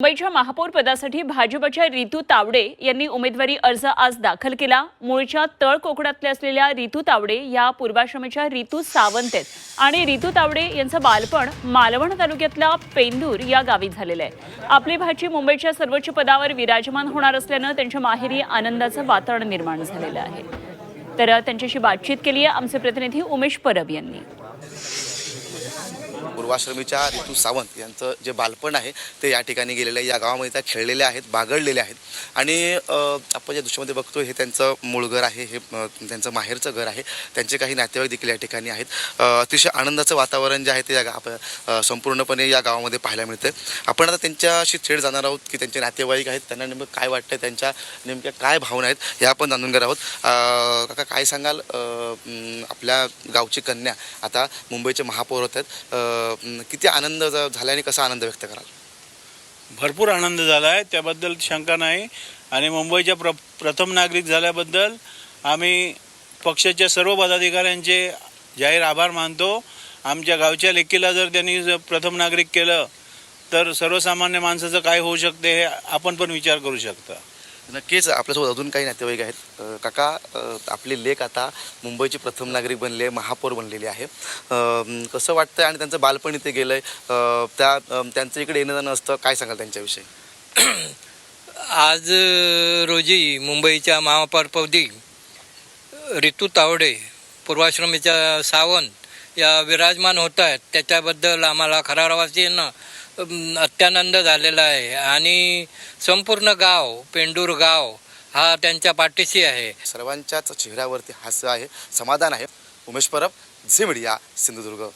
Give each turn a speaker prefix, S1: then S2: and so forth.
S1: मुंबईच्या महापौर पदासाठी भाजपच्या रितू तावडे यांनी उमेदवारी अर्ज आज दाखल केला। मूळच्या तळ कोकणातल्या असलेल्या रितू तावडे या पूर्वाश्रमीच्या रितू सावंत आहेत आणि रितू तावडे यांचं बालपण मालवण तालुक्यातल्या पेंदूर या गावी झालेलं आहे। आपली भाची मुंबईच्या सर्वोच्च पदावर विराजमान होणार असल्यानं त्यांच्या माहेरी आनंदाचं वातावरण निर्माण झालेलं आहे। तर त्यांच्याशी बातचीत केली आहे आमचे प्रतिनिधी उमेश परब यांनी।
S2: पूर्वाश्रमीच्या रितू सावंत यांचं जे बालपण आहे ते या ठिकाणी गेलेलं आहे। या गावामध्ये त्या खेळलेल्या आहेत, बागडलेल्या आहेत आणि आपण ज्या दृश्यामध्ये बघतोय हे त्यांचं मूळ घर आहे, हे त्यांचं माहेरचं घर आहे। त्यांचे काही नातेवाईक देखील या ठिकाणी आहेत। अतिशय आनंदाचं वातावरण जे आहे ते संपूर्णपणे या गावामध्ये पाहायला मिळतं। आपण आता त्यांच्याशी थेट जाणार आहोत की त्यांचे नातेवाईक आहेत, त्यांना नेमकं काय वाटतं, त्यांच्या नेमक्या काय भावना आहेत हे आपण जाणून घेणार आहोत। काका काय सांगाल, आपल्या गावची कन्या आता मुंबईचे महापौर होत आहेत, किती आनंद झाला आणि कसा आनंद व्यक्त कराल?
S3: भरपूर आनंद झाला आहे, त्याबद्दल शंका नाही। आणि मुंबईच्या प्रथम नागरिक झाल्याबद्दल आम्ही पक्षाच्या सर्व पदाधिकाऱ्यांचे जाहीर आभार मानतो। आमच्या गावच्या लेकीला जर त्यांनी प्रथम नागरिक केलं तर सर्वसामान्य माणसाचं काय होऊ शकते हे आपण पण विचार करू शकता।
S2: नक्कीच आपल्यासोबत अजून काही नातेवाईक आहेत। काका, आपली लेक आता मुंबईची प्रथम नागरिक बनली आहे, महापौर बनलेली आहे, कसं वाटतं आणि त्यांचं बालपण इथे गेलं आहे, त्यांचं इकडे येणं जाणं असतं, काय सांगाल त्यांच्याविषयी?
S4: आज रोजी मुंबईच्या महापौरपदी रितू तावडे पूर्वाश्रमीच्या सावंत या विराजमान होत आहेत, त्याच्याबद्दल आम्हाला खरारवासींना अत्यानंद झालेला आहे आणि संपूर्ण गाव, पेंडूर गाव हा त्यांच्या पाठीशी आहे।
S2: सर्वांच्याच चेहऱ्यावरती हास्य आहे, समाधान आहे। उमेश परब, झी मीडिया, सिंधुदुर्ग।